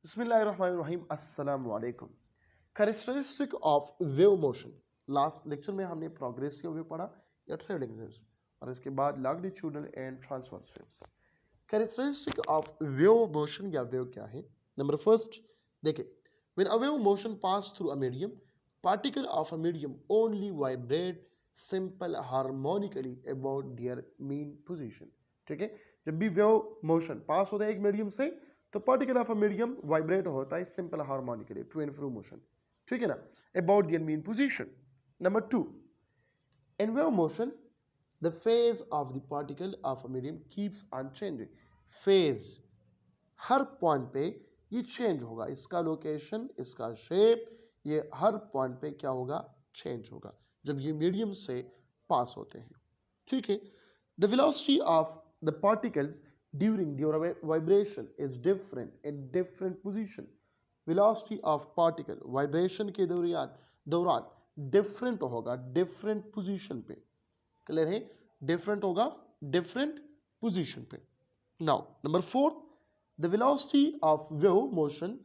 बिस्मिल्लाहिर्रहमानिर्रहीम अस्सलाम वालेकुम। Characteristic of wave motion. Last lecture में हमने प्रोग्रेसिव वेव पढ़ा या ट्रेवलिंग वेव्स, और इसके बाद longitudinal and transverse waves. Characteristic of wave motion या वेव क्या है? नंबर फर्स्ट देखिए, when a wave motion pass through a medium, particle of a medium only vibrate simple harmonically about their mean position. ठीक है, जब भी wave motion pass होता है एक मीडियम से, तो particle of a medium vibrate होता है simple harmonically to and fro motion. ठीक है ना, about their mean position. Number two, in wave motion the phase of the particle of a medium keeps on changing. Phase हर point पे ये change होगा, इसका लोकेशन, इसका शेप, ये हर पॉइंट पे क्या होगा? चेंज होगा जब ये मीडियम से पास होते हैं। ठीक है, the velocity of the particles during their vibration is different in different position. velocity of particle vibration के दौरान डिफरेंट होगा डिफरेंट पोजीशन पे। क्लियर है? डिफरेंट होगा डिफरेंट पोजीशन पे। Now number four, the velocity of wave motion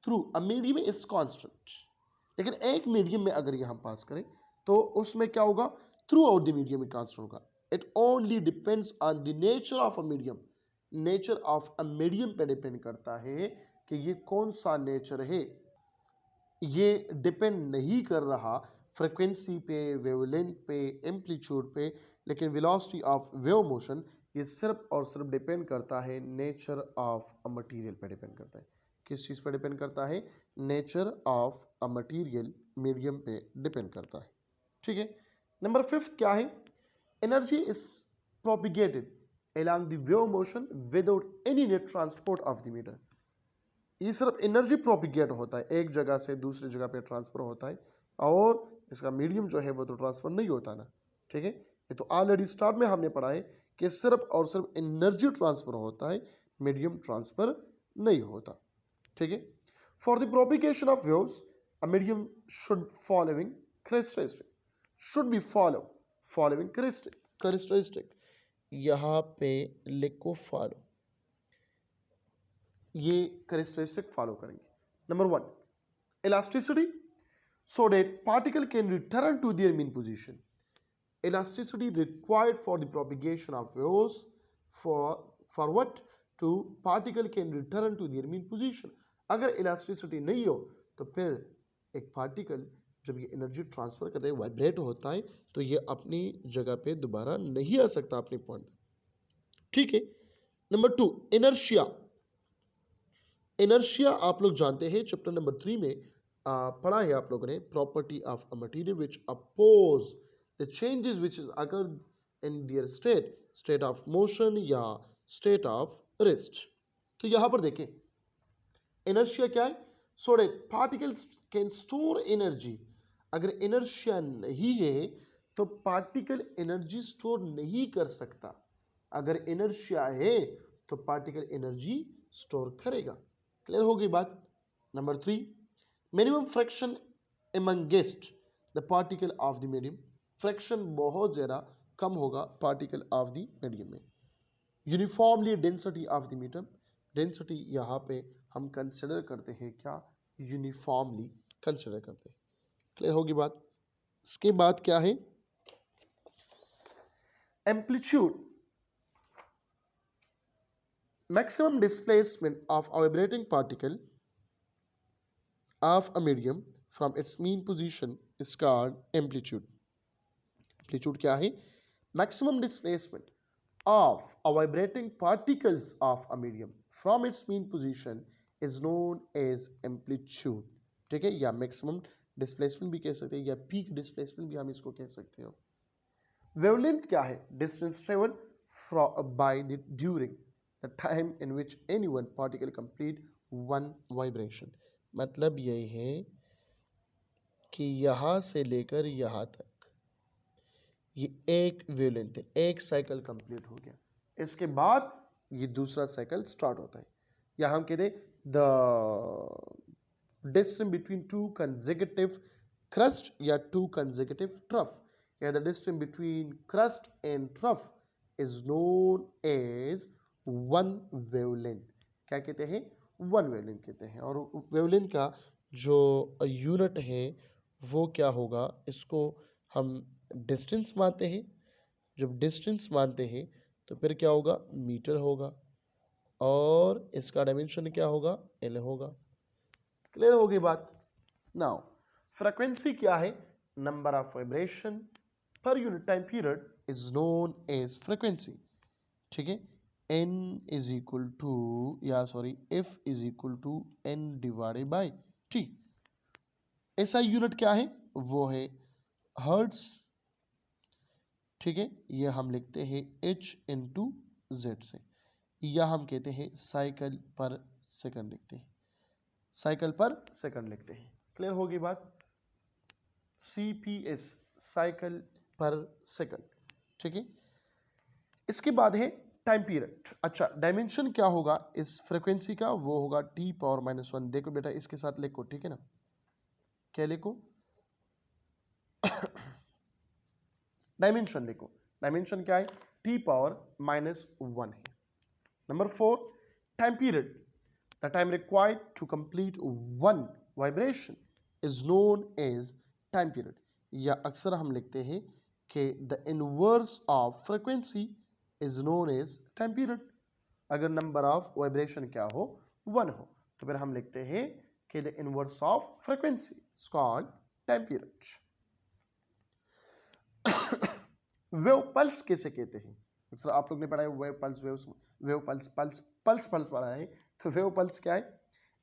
through a medium is constant. लेकिन एक medium में अगर ये हम पास करें तो उसमें क्या होगा? Throughout the medium it constant होगा। It only depends on the nature of a medium. Nature of a medium पे डिपेंड करता है कि ये कौन सा नेचर है। ये डिपेंड नहीं कर रहा फ्रीक्वेंसी पे, वेवलेंथ पे, एम्पलीट्यूड पे, लेकिन वेलोसिटी ऑफ वेव मोशन ये सिर्फ और सिर्फ डिपेंड करता है नेचर ऑफ अ मटेरियल पे डिपेंड करता है। किस चीज़ पे डिपेंड करता है? Nature of a material, medium पे डिपेंड करता है। ठीक है, नंबर फिफ्थ क्या है? Energy is propagated along the wave motion without any net transport of the meter. ये सिर्फ एनर्जी प्रोपिगेट होता है, एक जगह से दूसरी जगह पे ट्रांसफर होता है, और इसका मीडियम जो है वो तो ट्रांसफर नहीं होता ना। ठीक है, ये तो ऑलरेडी स्टार्ट में हमने पढ़ा है कि सिर्फ और सिर्फ एनर्जी ट्रांसफर होता है, मीडियम ट्रांसफर नहीं होता। ठीक है, for the propagation of waves a medium should following characteristic, should be following characteristic. यहाँ पे लिखो फॉलो, ये कैरेक्टरिस्टिक फॉलो करेंगे। Number one, elasticity, so that particle can return to their mean position. Elasticity required for the propagation of waves, for what? To particle can return to their mean position. अगर elasticity नहीं हो तो फिर एक particle जब ये energy transfer करता है, वाइब्रेट होता है, तो ये अपनी जगह पे दोबारा नहीं आ सकता अपने पॉइंट। ठीक है, नंबर टू, इनर्शिया। इनर्शिया आप लोग जानते हैं, चैप्टर नंबर 3 में पढ़ा है आप लोगों ने, property of a material which oppose the changes which is अगर in their state of motion या स्टेट ऑफ रेस्ट। तो यहां पर देखें, इनर्शिया क्या है? So that particles can store energy. अगर इनर्शिया नहीं है तो पार्टिकल एनर्जी स्टोर नहीं कर सकता। अगर इनर्शिया है तो पार्टिकल एनर्जी स्टोर करेगा। क्लियर हो गई बात? Number three, minimum fraction amongst the particle of the medium. Fraction बहुत ज्यादा कम होगा पार्टिकल ऑफ द मीडियम में। Uniformly density of the medium, density यहाँ पे हम कंसिडर करते हैं क्या? यूनिफॉर्मली कंसिडर करते हैं। क्लियर होगी बात? इसके बाद क्या है? Amplitude, maximum displacement of a vibrating particle of a medium from its mean position is called amplitude. Amplitude क्या है? Maximum displacement of a vibrating particles of a medium from its mean position is known as amplitude. ठीक है, या maximum displacement भी कह सकते हैं, या peak displacement भी हम इसको कह सकते हो। Wavelength क्या है? Distance travel by the during the time in which any one particle complete one vibration. मतलब ये है कि यहां से लेकर यहां तक ये एक वेवलेंथ है, एक साइकिल कंप्लीट हो गया, इसके बाद ये दूसरा साइकिल स्टार्ट होता है। या हम कहते the distance between two consecutive crest या टू कंसेक्यूटिव ट्रफ, या the distance between crest and trough is known as one wavelength. क्या कहते हैं? वन वेवलेंथ कहते हैं। और वेवलेंथ का जो यूनिट है वो क्या होगा, इसको हम डिस्टेंस मानते हैं। जब डिस्टेंस मानते हैं तो फिर क्या होगा, मीटर होगा, और इसका डायमेंशन क्या होगा, एल होगा। क्लियर होगी बात। नाउ फ्रीक्वेंसी क्या है, number of vibration per unit time period is known as frequency. ठीक है, n is equal to f is equal to n divided by t। ऐसा यूनिट क्या है, वो है हर्ट्स। ठीक है, ये हम लिखते हैं h इंटू जेड से, या हम कहते हैं साइकिल पर सेकंड लिखते हैं, साइकिल पर सेकंड लिखते हैं। क्लियर होगी बात। CPS साइकिल पर सेकंड। ठीक है, इसके बाद है टाइम पीरियड। अच्छा, डायमेंशन क्या होगा इस फ्रीक्वेंसी का, वो होगा t⁻⁻1। देखो बेटा इसके साथ लिखो, ठीक है ना, क्या लिखो, डायमेंशन लिखो। डायमेंशन क्या है, t⁻⁻1 है। Number 4, time period. The time required to complete one vibration is known as time period, या अक्सर हम लिखते हैं कि the inverse of frequency is known as time period. अगर नंबर ऑफ वाइब्रेशन क्या हो, 1 हो, तो फिर हम लिखते हैं कि the inverse of frequency is called time period. Wave pulse किसे कहते हैं, अक्सर आप लोग ने पढ़ा है wave pulse, wave pulse, pulse पढ़ा है। तो वेव पल्स क्या है,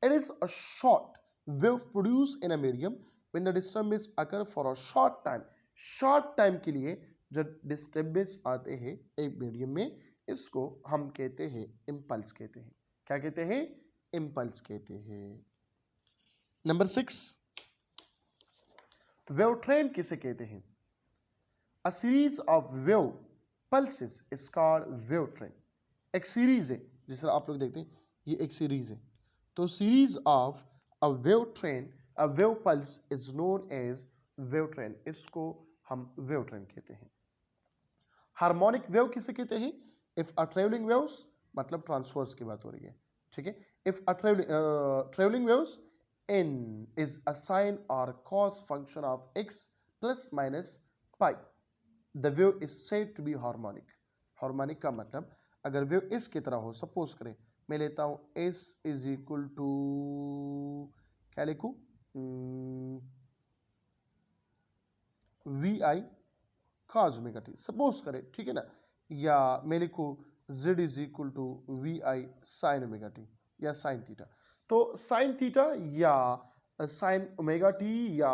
it is a short wave produce in a medium when the disturbance occur for a short time. Short time के लिए जब डिस्टर्बेंस आते हैं एक मीडियम में, इसको हम कहते हैं इम्पल्स कहते हैं। क्या कहते हैं, इम्पल्स कहते हैं। नंबर 6, वेव ट्रेन किसे कहते हैं, A series of wave pulses is called wave train। एक सीरीज है, जिस तरह आप लोग देखते हैं ये एक सीरीज है, तो series of a wave train, a wave pulse is known as wave train. इसको हम वेव ट्रेन कहते हैं। हार्मोनिक वेव किसे कहते हैं, इफ अ ट्रेवलिंग वेव्स, मतलब ट्रांसवर्स की बात हो रही है। ठीक है, if a travelling waves n is a sine or cos function of x plus minus pi, the wave is said to be harmonic। Harmonic का मतलब अगर वेव इस की तरह हो, सपोज करें मैं लेता हूं s इज इक्वल टू, क्या लिखूं, V I cos omega T, suppose करें, ठीक है ना, या मैं लिखूं z is equal to V I sine omega T या साइन थीटा। तो साइन थीटा या साइन ओमेगा टी या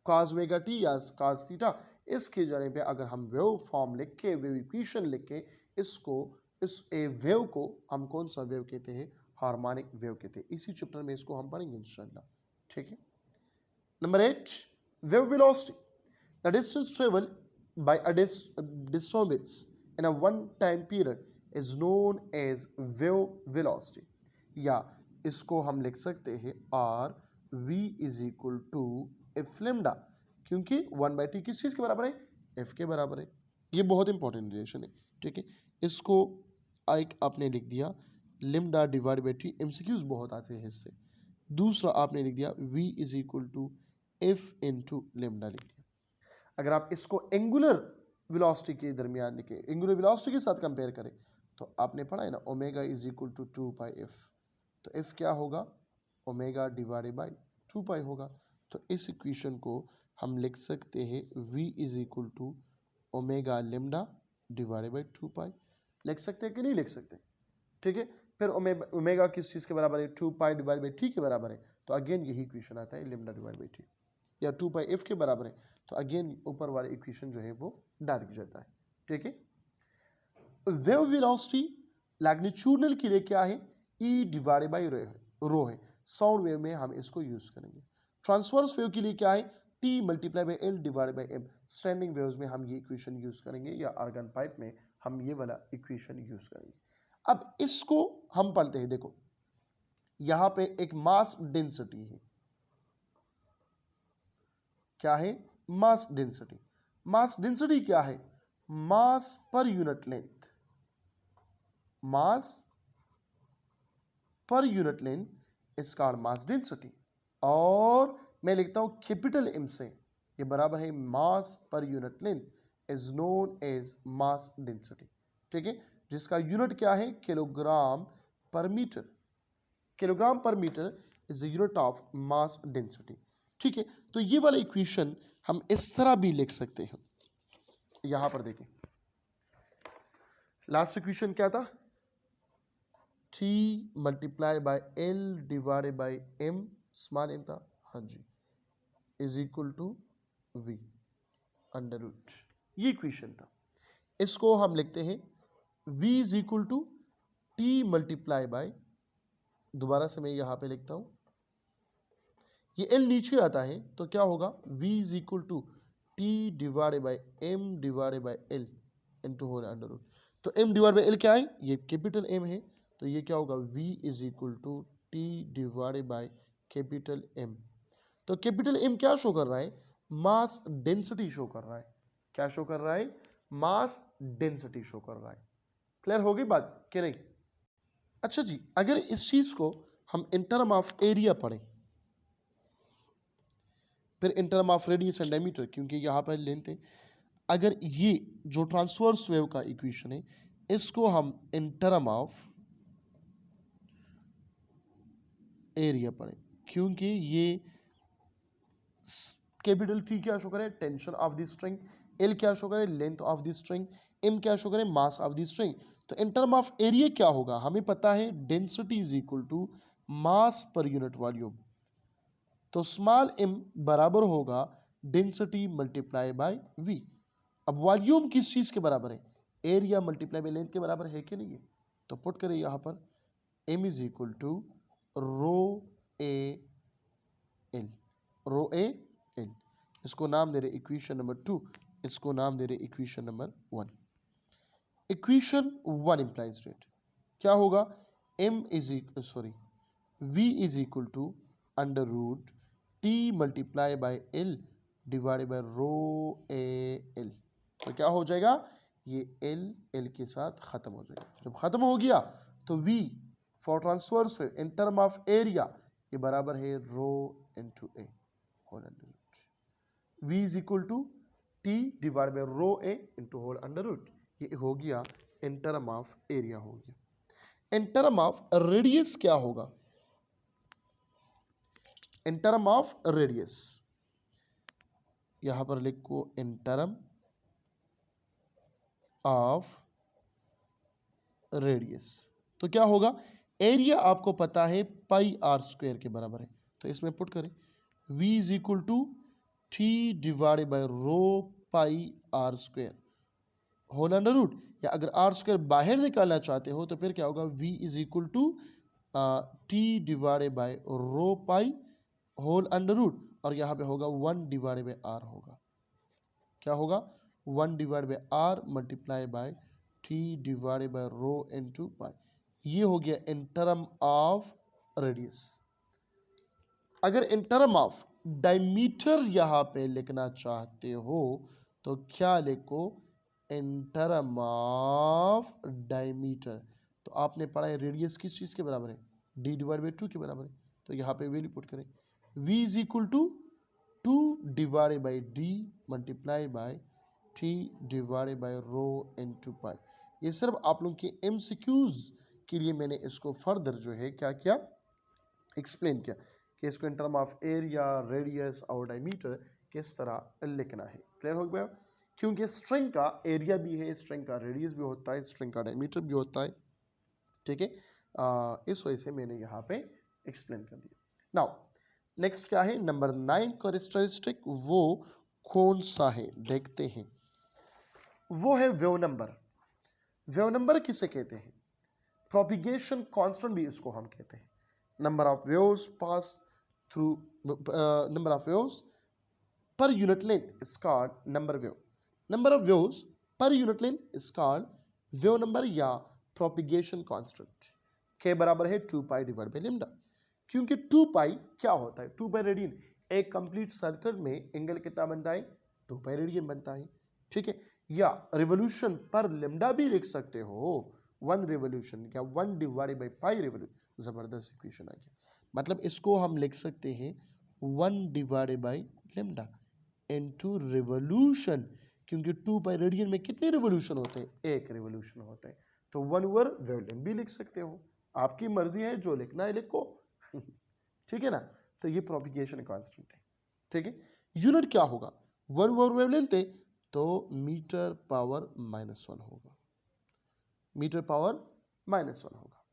cos ओमेगा टी या cos थीटा, इसके जगह पे अगर हम वेव फॉर्म लिख के, वेव इक्वेशन लिख के, इसको इस वेव को हम कौन सा वेव कहते हैं, हार्मोनिक वेव कहते हैं। इसी चैप्टर में इसको हम पढ़ेंगे इंशाल्लाह। ठीक है, number 8, wave velocity. The distance travel by a disturbance in a one time period is known as wave velocity, या इसको हम लिख सकते हैं r v is equal to f lambda, क्योंकि 1/t किस चीज के बराबर है, f के बराबर है। ये बहुत इंपॉर्टेंट रिलेशन है। ठीक है, इसको एक आपने लिख दिया लिम्डा डिवाइड बाई टी, एमसीक्यूज बहुत आते हैं इससे। दूसरा आपने लिख दिया v is equal to f into लिम्डा लिख दिया। अगर आप इसको एंगुलर वेलोसिटी के दरमियान लिखे, एंगुलर वेलोसिटी के साथ कंपेयर करें, तो आपने पढ़ा है ना omega is equal to 2 pi F, तो एफ क्या होगा, ओमेगा डिवाइडेड बाई 2 पाई होगा। तो इस इक्वेशन को हम लिख सकते हैं v is equal to omega lambda divided by 2 pi. लिख सकते हैं कि नहीं लिख सकते, ठीक है। फिर ओमेगा किस चीज के बराबर है, 2 पाई डिवाइड बाई टी के बराबर है, तो अगेन यही इक्वेशन आता है लेमडा डिवाइड बाई टी, या 2 पाई एफ के बराबर है, तो अगेन ऊपर वाला इक्वेशन जो है वो डायरेक्ट जाता है। ठीक है, वेव वेलोसिटी मैग्नीट्यूडनल के लिए क्या है, e डिवाइडेड बाई रो है। साउंड वेव में हम इसको यूज करेंगे। ट्रांसवर्स वेव के लिए क्या है, t multiply by L divided by M. Standing waves में हम ये इक्वेशन यूज करेंगे, या आर्गन पाइप में हम ये वाला इक्वेशन यूज करेंगे। अब इसको हम पढ़ते हैं, देखो यहां पे एक मास डेंसिटी है, क्या है, मास डेंसिटी। मास डेंसिटी क्या है, mass per unit length, mass per unit length is called mass density, और मैं लिखता हूं कैपिटल एम से, ये बराबर है mass per unit length is known as mass density. ठीक है, जिसका यूनिट क्या है, kilogram per metre. Kilogram per metre is the unit of mass density. ठीक है, तो ये वाला इक्वेशन हम इस तरह भी लिख सकते हैं। यहां पर देखें, लास्ट इक्वेशन क्या था, T multiply by L divided by M, small m था, हाँ जी, is equal to V under root, ये इक्वेशन था। इसको हम लिखते हैं V is equal to T multiply by, दोबारा से मैं यहां पे लिखता हूं, ये L नीचे आता है तो क्या होगा, V is equal to T divided by M divided by L into whole under root. तो M डिवाइड बाय L क्या है, ये कैपिटल M है, तो ये क्या होगा, V is equal to T divided by capital M। तो कैपिटल M क्या शो कर रहा है, मास डेंसिटी शो कर रहा है। क्या शो कर रहा है, मास डेंसिटी शो कर रहा है। क्लियर हो गई बात कि नहीं? अच्छा जी, अगर इस चीज को हम इन टर्म ऑफ एरिया पढ़ें, फिर इन term of radius and diameter, क्योंकि यहां पर लेंथ है, अगर ये जो ट्रांसवर्स वेव का इक्वेशन है, इसको हम इन टर्म ऑफ एरिया पढ़ें, क्योंकि ये कैपिटल T क्या शो करे, tension of the string, L क्या शो करे, length of the string, M क्या शो करे, मास ऑफ द स्ट्रिंग। तो इन टर्म ऑफ एरिया क्या होगा, हमें पता है density is equal to mass per unit volume. तो स्मॉल m बराबर होगा डेंसिटी मल्टीप्लाई बाय V। अब वॉल्यूम किस चीज के बराबर है, एरिया मल्टीप्लाई बाय लेंथ के बराबर है कि नहीं है? तो पुट करें यहां पर m is equal to rho A L, rho A L. इसको नाम दे रहे इक्वेशन नंबर 2, इसको नाम दे रहे equation number 1। Equation 1 implies that क्या होगा, m is sorry v is equal to under root t multiply by l divided by rho A L. तो क्या हो जाएगा, ये l के साथ खत्म हो जाएगा। जब खत्म हो गया तो v for transverse wave in term of area ये बराबर है rho into A whole under root. v is equal to t divide by rho A into whole under root, ये हो गया इन टर्म ऑफ एरिया हो गया। इन टर्म ऑफ रेडियस क्या होगा, इन टर्म ऑफ रेडियस यहां पर लिखो इन टर्म ऑफ रेडियस, तो क्या होगा, एरिया आपको पता है पाई आर स्क्वायर के बराबर है, तो इसमें पुट करें v is equal to t divided by rho pi R square whole under root, या अगर आर स्क्वायर बाहर निकालना चाहते हो तो फिर क्या होगा, v is equal to t divided by rho pi whole under root, और यहां पे होगा 1 डिवाइडेड बाय r होगा, क्या होगा 1 divided by r multiply by t divided by rho into pi. ये हो गया इन टर्म ऑफ रेडियस। अगर इन टर्म ऑफ डायमीटर यहां पे लिखना चाहते हो तो क्या लिखो, इन टर्म ऑफ डायमीटर। तो आपने पढ़ा है रेडियस किस चीज के बराबर है, d डिवाइड बाय 2 के बराबर है, तो यहां पे वैल्यू पुट करें v is equal to 2 divided by d multiply by t divided by rho into pi. ये सिर्फ आप लोगों के एमसीक्यूज के लिए मैंने इसको फर्दर जो है क्या किया, एक्सप्लेन किया कि इसको इन टर्म ऑफ एरिया, रेडियस और डायमीटर किस तरह लिखना है। क्लियर हो गया? क्योंकि स्ट्रिंग का एरिया भी है, स्ट्रिंग का रेडियस भी होता है, स्ट्रिंग का डायमीटर भी होता है। ठीक है, इस वजह से मैंने यहाँ पे एक्सप्लेन कर दिया। नाउ नेक्स्ट क्या है, नंबर 9 कैरेक्टरिस्टिक, वो कौन सा है देखते हैं। वो है वेव नंबर। वेव नंबर किसे कहते हैं, प्रोपिगेशन कांस्टेंट भी इसको हम कहते हैं। number of waves pass through number of waves per unit length is called number wave. Number of waves per unit length is called wave number या propagation constant के बराबर है 2 पाई डिवाइड बाय लैम्डा। क्योंकि 2 पाई क्या होता है, 2 pi radian, एक complete circle में एंगल कितना बनता है, 2 पाई रेडियन बनता है। ठीक है, या रिवोल्यूशन पर लैम्डा भी लिख सकते हो, 1 रिवोल्यूशन या 1 डिवाइडेड बाय पाई रिवोल्यूशन, जबरदस्त इक्वेशन आ गया। मतलब इसको हम लिख सकते हैं 1 divided by lambda into revolution, क्योंकि 2 पाई रेडियन में कितने रिवोल्यूशन होते हैं? एक रिवोल्यूशन होते हैं। तो 1 ओवर वेवलेंथ भी लिख सकते हो, आपकी मर्जी है, जो लिखना है लिखो। ठीक है ना। तो ये प्रोपिगेशन कांस्टेंट है। ठीक है, यूनिट क्या होगा? 1 ओवर वेवलेंथ है तो मीटर पावर -1 होगा, मीटर पावर -1 होगा।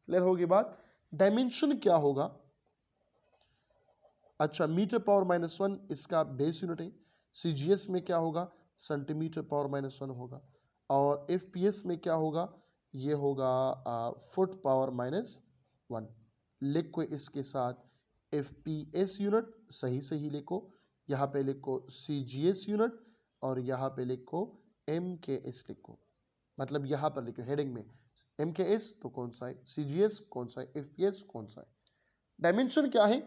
क्लियर होगी बात? डायमेंशन क्या होगा? अच्छा, मीटर पावर -1 इसका बेस यूनिट है। सीजीएस में क्या होगा? सेंटीमीटर पावर -1 होगा। और एफपीएस में क्या होगा? ये होगा फुट पावर -1। लिखो इसके साथ एफपीएस यूनिट, सही सही लिखो। यहाँ पे लिखो सीजीएस यूनिट और यहाँ पे लिखो एमकेएस लिखो। मतलब यहाँ पर लिखो हेडिंग में एमकेएस तो कौन सा है, सीजीएस कौन सा है, एफपीएस कौन सा है। डायमेंशन क्या है?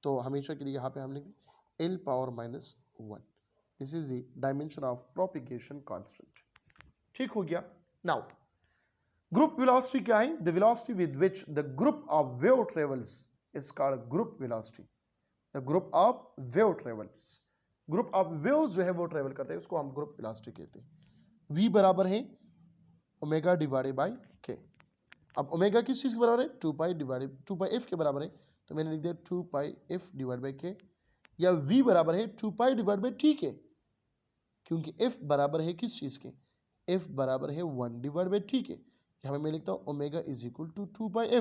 तो हमेशा के लिए यहाँ पे हम लिखेंगे L power -1। This is the dimension of propagation constant. ठीक हो गया। नाउ ग्रुप वेलोसिटी क्या है? The velocity with which the group of wave travels is called group velocity. The group of wave travels, group of waves जो है वो travel करते हैं, उसको हम ग्रुप वेलोसिटी कहते हैं। v बराबर है ओमेगा डिवाइडेड बाय k। अब ओमेगा किस चीज के बराबर है? 2 पाई f के बराबर है, तो मैंने लिख दिया 2 pi f divide by k। या v बराबर है 2 पाई डिवाइड बाई t के, क्योंकि f बराबर है किस चीज के? f बराबर है 1 डिवाइड बाई t के। यहाँ मैं लिखता हूँ omega is equal to 2 pi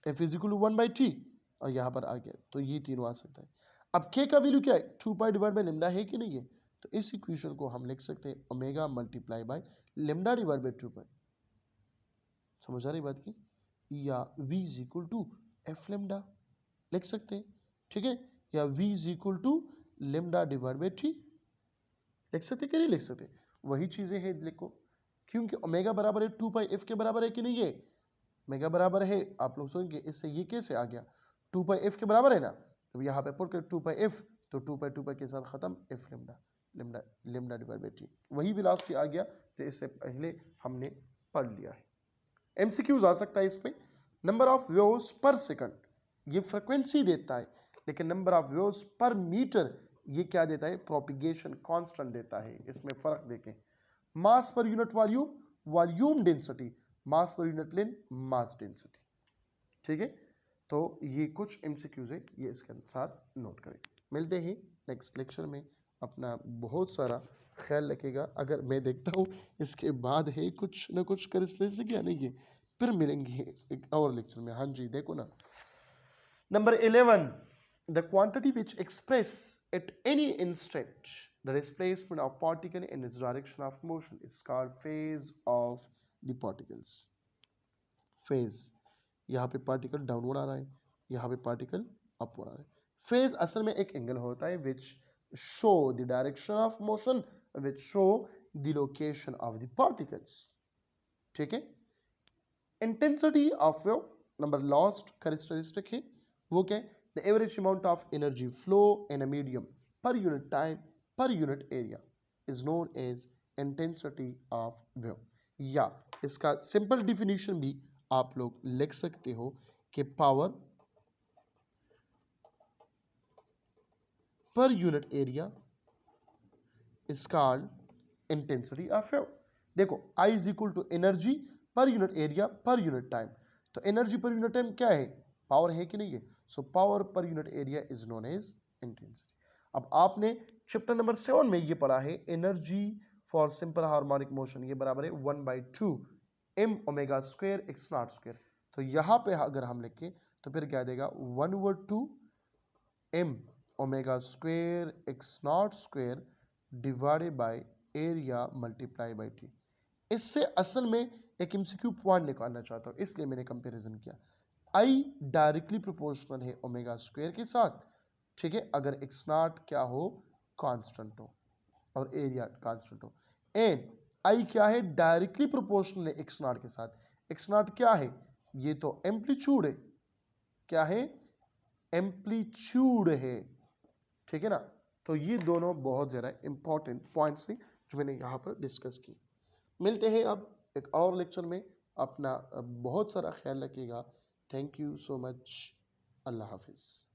f is equal to 1 by t, और यहाँ पर आ गया, तो ये तीनों आ सकता है। अब k का वैल्यू क्या है? 2 पाई डिवाइड बाई लेमडा है कि नहीं है? तो इस इक्वेशन को हम लिख सकते हैं omega multiply by lambda divide by 2 pi. समझ आ रही बात की? या v is equal to F lambda लिख सकते हैं। ठीक है, या v is equal to lambda divide by t लिख सकते कि नहीं लिख सकते? वही चीजें हैं, लिखो। क्योंकि ओमेगा बराबर है 2 पाई f के बराबर है कि नहीं है? ओमेगा बराबर है, आप लोग सोचेंगे इससे ये कैसे आ गया? 2 पाई f के बराबर है ना, तो यहाँ पे पुट कर 2 पाई f, तो 2 पाई के साथ खत्म, f lambda lambda lambda divide by t। वही वेलोसिटी आ गया जो इससे पहले हमने पढ़ लिया है। एमसीक्यूज आ सकता है इसमें। नंबर ऑफ वेव्स पर सेकंड, ये फ्रीक्वेंसी देता है, लेकिन नंबर ऑफ वेव्स पर मीटर ये क्या देता है? प्रोपिगेशन कांस्टेंट देता है। इसमें फर्क देखें। Mass per unit volume, volume density, mass per unit length, मास डेंसिटी। ठीक है, तो ये कुछ एमसीक्यूज है, ये इसके साथ नोट करें। मिलते हैं नेक्स्ट लेक्चर में। अपना बहुत सारा ख्याल रखेगा। अगर मैं देखता हूँ इसके बाद है कुछ ना कुछ कैरेक्टरिस्टिक या नहीं है, फिर मिलेंगे एक और लेक्चर में। हाँ जी, देखो ना, number 11, the quantity which express at any instant the displacement of particle in its direction of motion is called phase of the particles। phase, यहाँ पे पार्टिकल डाउनवर्ड आ रहा है, यहाँ पे पार्टिकल अपवर्ड आ रहा है। फेज असल में एक एंगल होता है which show the direction of motion, which show the location of the particles। ठीक है, intensity of wave number last characteristic है, वो क्या है? The average amount of energy flow in a medium per unit time per unit area is known as intensity of wave. या इसका simple definition भी आप लोग लिख सकते हो कि power per unit area is called intensity of wave. देखो, I इज इक्वल टू energy per unit area per unit time. तो एनर्जी पर यूनिट टाइम क्या है? पावर है कि नहीं है? So power per unit area is known as intensity. अब आपने चैप्टर नंबर 7 में ये पढ़ा है energy for simple harmonic motion, ये बराबर है 1/2 m omega square x naught square. तो यहाँ पे अगर हम लिखें तो फिर क्या देगा? 1/2 m omega square x naught square divided by area multiply by t। इससे असल में एक एमसीक्यू पॉइंट निकालना चाहता हूं, इसलिए मैंने कंपैरिजन किया। I डायरेक्टली प्रोपोर्शनल है ओमेगा स्क्वायर के साथ। ठीक है, अगर x नॉट क्या हो? कांस्टेंट हो और एरिया कांस्टेंट हो। एंड I क्या है? डायरेक्टली प्रोपोर्शनल है x नॉट के साथ। x नॉट क्या है? ये तो एम्पलीट्यूड है। क्या है? एम्पलीट्यूड है। ठीक है ना। तो ये दोनों बहुत ज़्यादा इंपॉर्टेंट पॉइंट्स हैं जो मैंने यहाँ पर डिस्कस की। मिलते हैं अब एक और लेक्चर में। अपना बहुत सारा ख्याल रखिएगा। Thank you so much. अल्लाह हाफिज़।